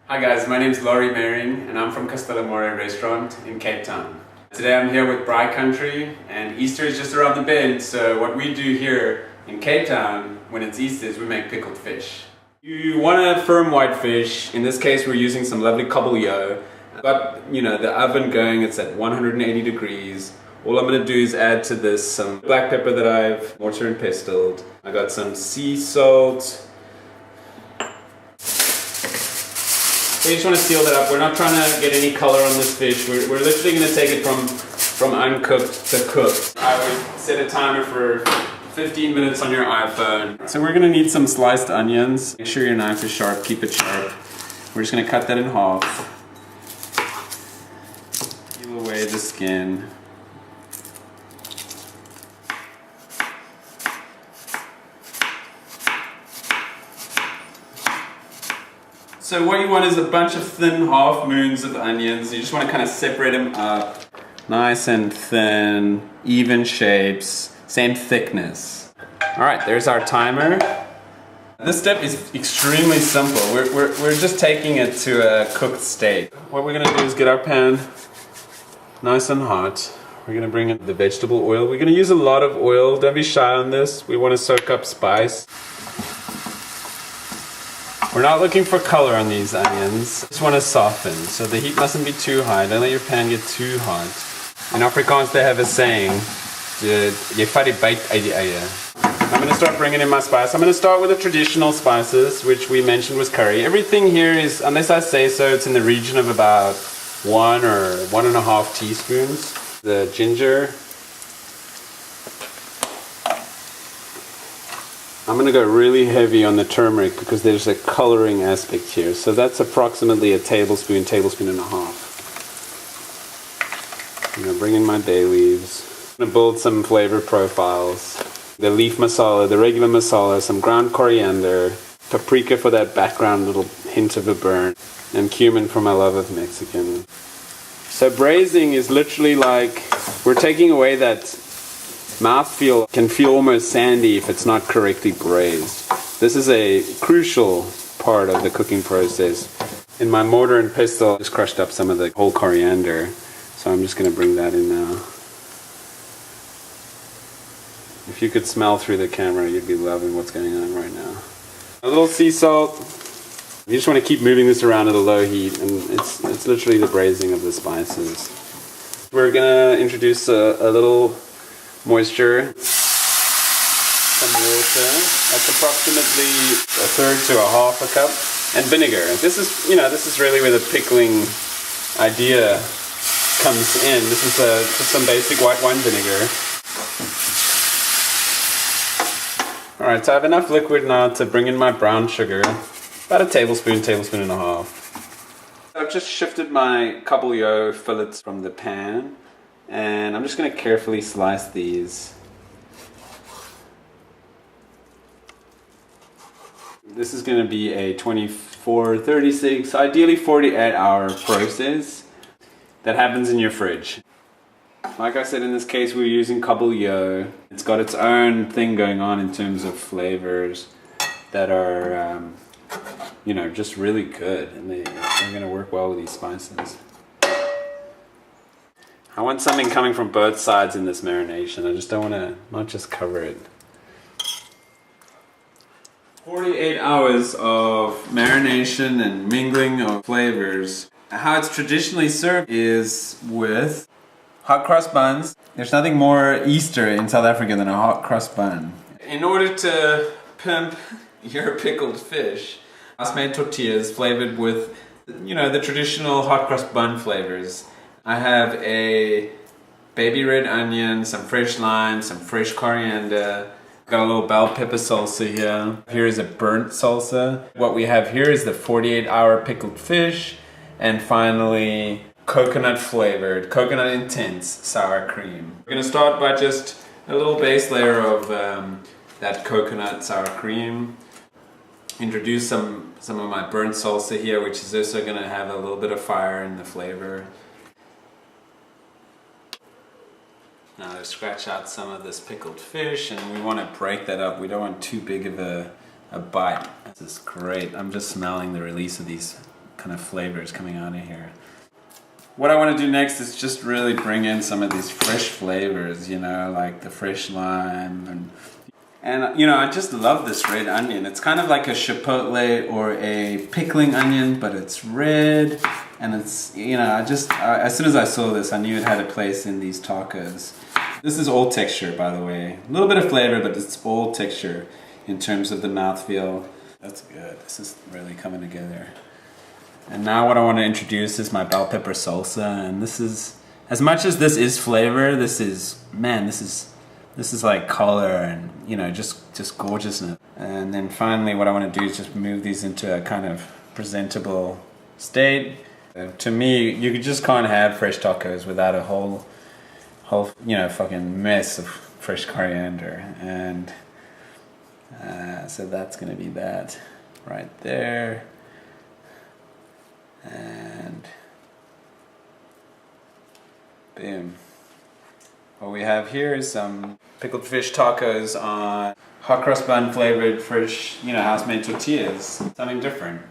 Hi guys, my name is Laurie Meiring and I'm from Castella restaurant in Cape Town. Today I'm here with BraaiCountry and Easter is just around the bend, so what we do here in Cape Town when it's Easter is we make pickled fish. You want a firm white fish. In this case we're using some lovely kabeljau. I've got the oven going, it's at 180 degrees. All I'm going to do is add to this some black pepper that I've mortar and pestled. I got some sea salt. So you just want to seal that up. We're not trying to get any color on this fish. We're literally going to take it from uncooked to cooked. I would set a timer for 15 minutes on your iPhone. So we're going to need some sliced onions. Make sure your knife is sharp, keep it sharp. We're just going to cut that in half. Peel away the skin. So what you want is a bunch of thin half moons of onions. You just want to kind of separate them up. Nice and thin, even shapes, same thickness. Alright, there's our timer. This step is extremely simple. We're just taking it to a cooked state. What we're going to do is get our pan nice and hot. We're going to bring in the vegetable oil. We're going to use a lot of oil. Don't be shy on this. We want to soak up spice. We're not looking for color on these onions. Just want to soften, so the heat mustn't be too high. Don't let your pan get too hot. In Afrikaans they have a saying, jy vat die byt uit die eie. I'm going to start bringing in my spice. I'm going to start with the traditional spices, which we mentioned was curry. Everything here is, unless I say so, it's in the region of about 1 or 1.5 teaspoons. The ginger. I'm going to go really heavy on the turmeric because there's a coloring aspect here. So that's approximately a tablespoon, tablespoon and a half. I'm going to bring in my bay leaves. I'm going to build some flavor profiles. The leaf masala, the regular masala, some ground coriander, paprika for that background little hint of a burn, and cumin for my love of Mexican. So braising is literally like we're taking away that mouthfeel. Can feel almost sandy if it's not correctly braised. This is a crucial part of the cooking process. In my mortar and pestle, I just crushed up some of the whole coriander, so I'm just going to bring that in now. If you could smell through the camera, you'd be loving what's going on right now. A little sea salt. You just want to keep moving this around at a low heat, and it's literally the braising of the spices. We're going to introduce a little moisture, some water, that's approximately 1/3 to 1/2 cup, and vinegar. This is really where the pickling idea comes in. This is just some basic white wine vinegar. Alright, so I have enough liquid now to bring in my brown sugar, about a tablespoon, tablespoon and a half. I've just shifted my kabeljau fillets from the pan. And I'm just going to carefully slice these. This is going to be a 24, 36, ideally 48-hour process that happens in your fridge. Like I said, in this case we're using kabeljau. It's got its own thing going on in terms of flavors that are, just really good, and they're going to work well with these spices. I want something coming from both sides in this marination. I just don't want to not just cover it. 48 hours of marination and mingling of flavors. How it's traditionally served is with hot cross buns. There's nothing more Easter in South Africa than a hot cross bun. In order to pimp your pickled fish, I made tortillas flavored with, the traditional hot cross bun flavors. I have a baby red onion, some fresh lime, some fresh coriander. Got a little bell pepper salsa here. Here is a burnt salsa. What we have here is the 48-hour pickled fish. And finally, coconut flavored, coconut intense sour cream. We're going to start by just a little base layer of that coconut sour cream. Introduce some of my burnt salsa here, which is also going to have a little bit of fire in the flavor. Now to scratch out some of this pickled fish, and we want to break that up. We don't want too big of a bite. This is great. I'm just smelling the release of these kind of flavors coming out of here. What I want to do next is just really bring in some of these fresh flavors, you know, like the fresh lime and you know, I just love this red onion. It's kind of like a chipotle or a pickling onion, but it's red, and it's, you know, as soon as I saw this, I knew it had a place in these tacos. This is all texture, by the way. A little bit of flavor, but it's all texture in terms of the mouthfeel. That's good. This is really coming together. And now what I want to introduce is my bell pepper salsa, and this is, as much as this is flavor, this is, man, this is like color and, you know, just gorgeousness. And then finally what I want to do is just move these into a kind of presentable state. To me, you just can't have fresh tacos without a whole, you know, fucking mess of fresh coriander. And so that's gonna be that right there. And boom. What we have here is some pickled fish tacos on hot cross bun flavored fresh, you know, house-made tortillas. Something different.